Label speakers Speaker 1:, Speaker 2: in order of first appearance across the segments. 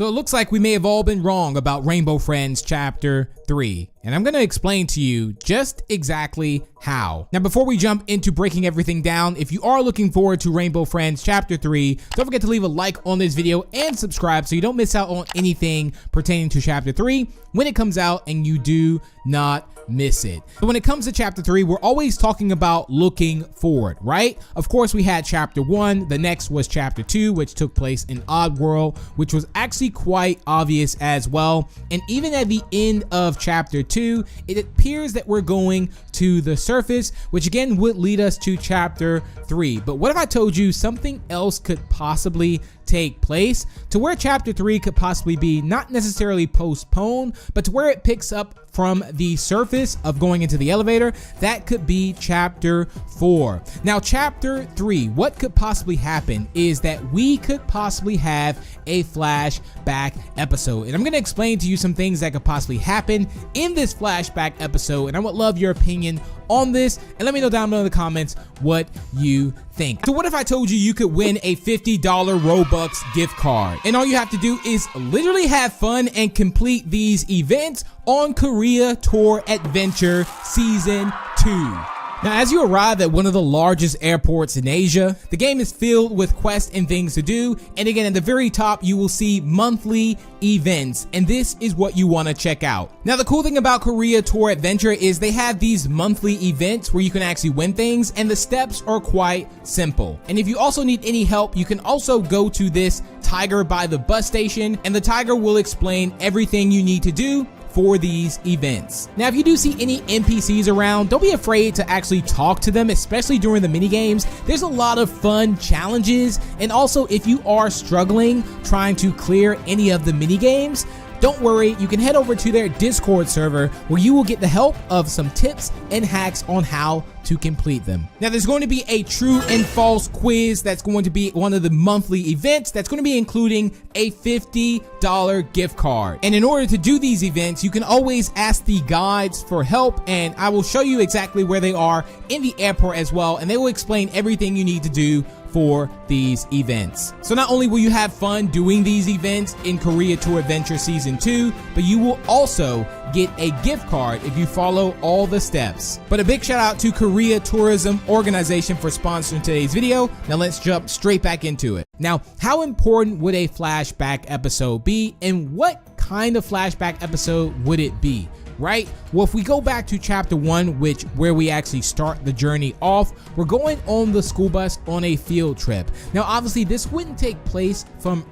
Speaker 1: So it looks like we may have all been wrong about Rainbow Friends Chapter 3, and I'm going to explain to you just exactly how. Now, before we jump into breaking everything down, if you are looking forward to Rainbow Friends Chapter 3, don't forget to leave a like on this video and subscribe so you don't miss out on anything pertaining to Chapter 3 when it comes out and you do not miss it. But when it comes to Chapter 3, we're always talking about looking forward, right? Of course, we had Chapter 1, the next was Chapter 2, which took place in Oddworld, which was actually quite obvious as well. And even at the end of Chapter 2, it appears that we're going to the surface, which again would lead us to Chapter 3. But what if I told you something else could possibly take place to where Chapter 3 could possibly be not necessarily postponed, but to where it picks up from the surface of going into the elevator? That could be Chapter 4. Now, Chapter 3, what could possibly happen is that we could possibly have a flashback episode. And I'm going to explain to you some things that could possibly happen in this flashback episode. And I would love your opinion on this, and let me know down below in the comments what you think. So what if I told you you could win a $50 Robux gift card, and all you have to do is literally have fun and complete these events on Korea Tour Adventure Season 2. Now, as you arrive at one of the largest airports in Asia, the game is filled with quests and things to do. And again, at the very top, you will see monthly events, and this is what you want to check out. Now, the cool thing about Korea Tour Adventure is they have these monthly events where you can actually win things, and the steps are quite simple. And if you also need any help, you can also go to this tiger by the bus station, and the tiger will explain everything you need to do for these events. Now, if you do see any NPCs around, don't be afraid to actually talk to them, especially during the mini games. There's a lot of fun challenges, and also if you are struggling trying to clear any of the mini games, don't worry, you can head over to their Discord server where you will get the help of some tips and hacks on how to complete them. Now, there's going to be a true and false quiz that's going to be one of the monthly events that's going to be including a $50 gift card. And in order to do these events, you can always ask the guides for help, and I will show you exactly where they are in the airport as well, and they will explain everything you need to do for these events. So not only will you have fun doing these events in Korea Tour Adventure Season 2, but you will also get a gift card if you follow all the steps. But a big shout out to Korea Tourism Organization for sponsoring today's video. Now let's jump straight back into it. Now, how important would a flashback episode be, and what kind of flashback episode would it be? Right? Well, if we go back to Chapter 1, where we actually start the journey off, we're going on the school bus on a field trip. Now, obviously, this wouldn't take place from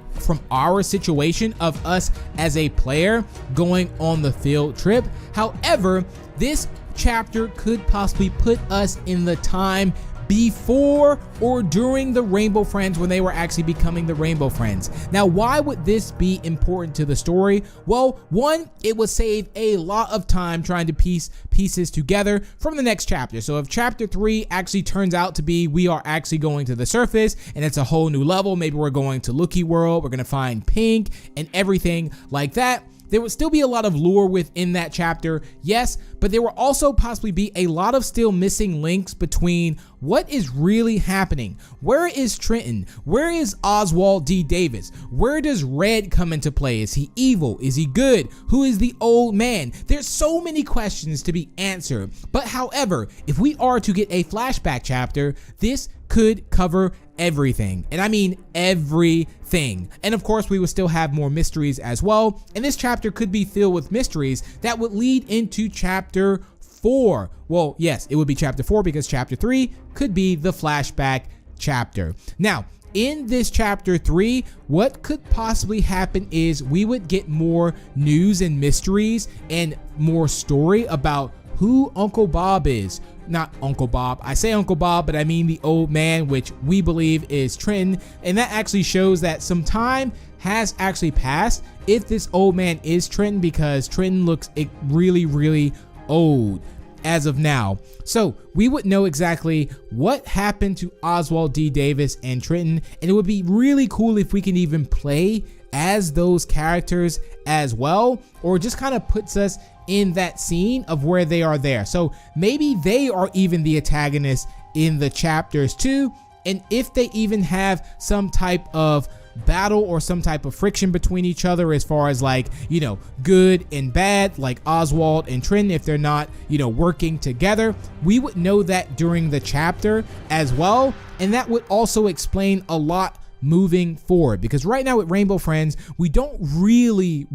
Speaker 1: our situation of us as a player going on the field trip. However, this chapter could possibly put us in the time before or during the Rainbow Friends when they were actually becoming the Rainbow Friends. Now, why would this be important to the story? Well, one, it would save a lot of time trying to piece pieces together from the next chapter. So if Chapter 3 actually turns out to be we are actually going to the surface and it's a whole new level, maybe we're going to Lookie World, we're going to find Pink and everything like that, there would still be a lot of lore within that chapter, yes, but there will also possibly be a lot of still missing links between what is really happening. Where is Trenton? Where is Oswald D. Davis? Where does Red come into play? Is he evil? Is he good? Who is the old man? There's so many questions to be answered. But however, if we are to get a flashback chapter, this could cover everything, and I mean everything. And of course, we will still have more mysteries as well, and this chapter could be filled with mysteries that would lead into Chapter 4. Well, yes, it would be Chapter 4 because Chapter 3 could be the flashback chapter. Now, in this Chapter 3, what could possibly happen is we would get more news and mysteries and more story about who Uncle Bob is. Not Uncle Bob. I say Uncle Bob, but I mean the old man, which we believe is Trenton. And that actually shows that some time has actually passed if this old man is Trenton, because Trenton looks really, really old as of now. So we would know exactly what happened to Oswald D. Davis and Trenton, and it would be really cool if we can even play as those characters as well, or just kind of puts us in that scene of where they are there. So maybe they are even the antagonists in the chapters too, and if they even have some type of battle or some type of friction between each other as far as like, you know, good and bad, like Oswald and Trenton, if they're not, you know, working together. We would know that during the chapter as well, and that would also explain a lot moving forward, because right now with Rainbow Friends, we don't really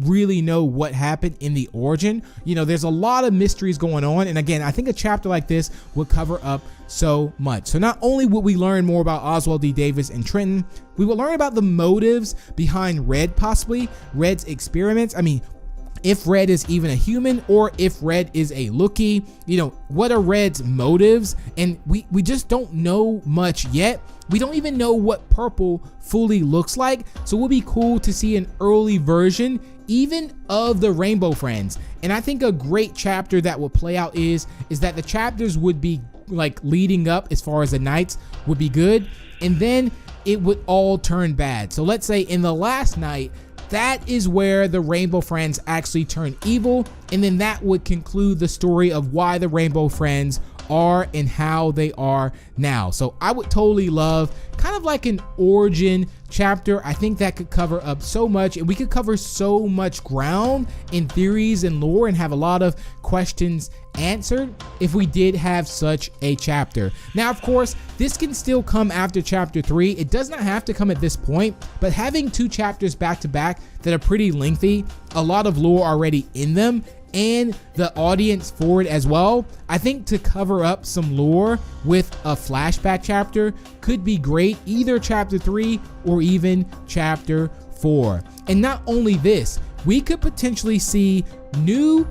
Speaker 1: know what happened in the origin. You know, there's a lot of mysteries going on, and again, I think a chapter like this would cover up so much. So not only would we learn more about Oswald D. Davis and Trenton, we will learn about the motives behind Red, possibly Red's experiments. I mean, if Red is even a human, or if Red is a Lookie, you know, what are Red's motives? And we just don't know much yet. We don't even know what purple fully looks like, so it would be cool to see an early version even of the Rainbow Friends. And I think a great chapter that will play out is that the chapters would be like leading up, as far as the nights would be good, and then it would all turn bad. So let's say in the last night, that is where the Rainbow Friends actually turn evil, and then that would conclude the story of why the Rainbow Friends are and how they are now. So I would totally love kind of like an origin chapter. I think that could cover up so much, and we could cover so much ground in theories and lore and have a lot of questions answered if we did have such a chapter. Now, of course, this can still come after chapter 3. It does not have to come at this point, but having 2 chapters back to back that are pretty lengthy, a lot of lore already in them, and the audience for it as well, I think to cover up some lore with a flashback chapter could be great, either chapter 3 or even chapter 4. And not only this, we could potentially see new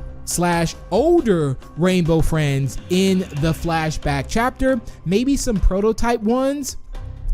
Speaker 1: / older Rainbow Friends in the flashback chapter, maybe some prototype ones,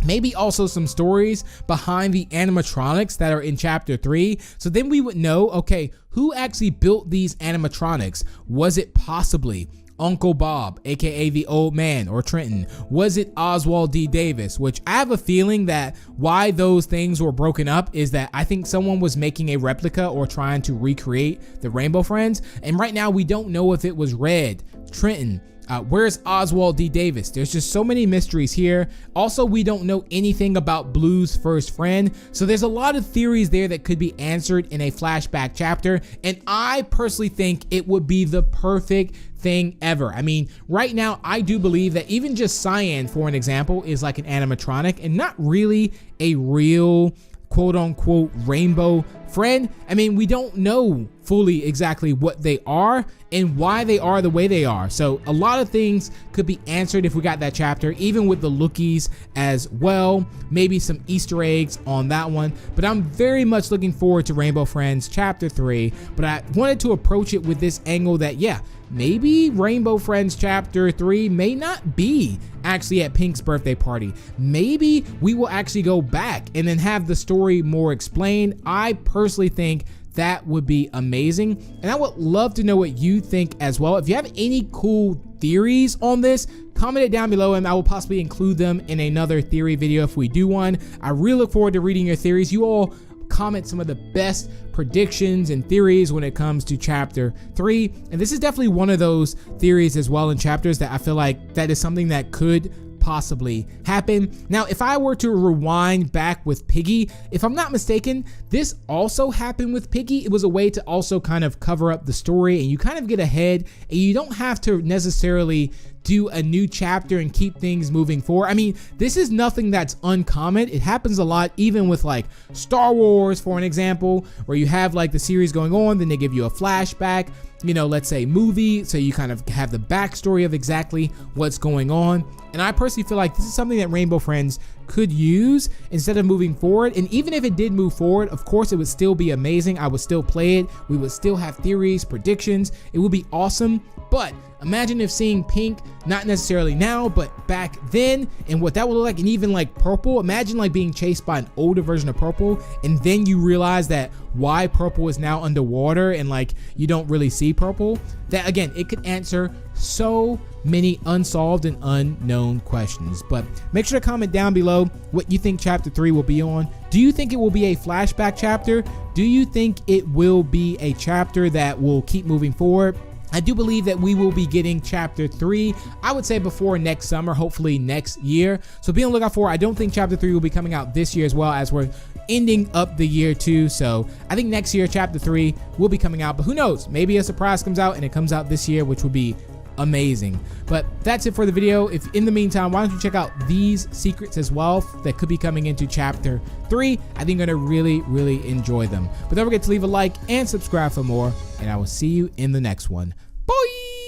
Speaker 1: maybe also some stories behind the animatronics that are in chapter 3. So then we would know, okay, who actually built these animatronics? Was it possibly Uncle Bob, aka the old man, or Trenton? Was it Oswald D. Davis? Which I have a feeling that why those things were broken up is that I think someone was making a replica or trying to recreate the Rainbow Friends, and right now we don't know if it was Red, Trenton. Where's Oswald D. Davis? There's just so many mysteries here. Also, we don't know anything about Blue's first friend, so there's a lot of theories there that could be answered in a flashback chapter, and I personally think it would be the perfect thing ever. I mean, right now, I do believe that even just Cyan, for an example, is like an animatronic and not really a real quote-unquote rainbow friend. I mean, we don't know fully exactly what they are and why they are the way they are. So a lot of things could be answered if we got that chapter, even with the Lookies as well. Maybe some Easter eggs on that one. But I'm very much looking forward to Rainbow Friends Chapter 3. But I wanted to approach it with this angle that, yeah, maybe Rainbow Friends Chapter 3 may not be actually at Pink's birthday party. Maybe we will actually go back and then have the story more explained. I personally think that would be amazing, and I would love to know what you think as well. If you have any cool theories on this, comment it down below and I will possibly include them in another theory video if we do one. I really look forward to reading your theories. You all comment some of the best predictions and theories when it comes to Chapter 3, and this is definitely one of those theories as well in chapters that I feel like that is something that could possibly happen. Now, if I were to rewind back with Piggy, if I'm not mistaken, this also happened with Piggy. It was a way to also kind of cover up the story, and you kind of get ahead and you don't have to necessarily do a new chapter and keep things moving forward. I mean, this is nothing that's uncommon. It happens a lot, even with like Star Wars, for an example, where you have like the series going on, then they give you a flashback, you know, let's say movie, so you kind of have the backstory of exactly what's going on. And I personally feel like this is something that Rainbow Friends could use instead of moving forward. And even if it did move forward, of course, it would still be amazing. I would still play it. We would still have theories, predictions. It would be awesome. But imagine if seeing Pink, not necessarily now, but back then, and what that would look like, and even like Purple. Imagine like being chased by an older version of Purple, and then you realize that why Purple is now underwater and like you don't really see Purple. That again, it could answer so many unsolved and unknown questions. But make sure to comment down below what you think Chapter 3 will be on. Do you think it will be a flashback chapter? Do you think it will be a chapter that will keep moving forward? I do believe that we will be getting Chapter 3, I would say before next summer, hopefully next year. So be on the lookout for it. I don't think Chapter 3 will be coming out this year as well, as we're ending up the year too. So I think next year chapter 3 will be coming out, but who knows? Maybe a surprise comes out and it comes out this year, which would be amazing. But that's it for the video. If in the meantime, why don't you check out these secrets as well that could be coming into chapter 3. I think you're gonna really enjoy them. But don't forget to leave a like and subscribe for more, and I will see you in the next one. Bye.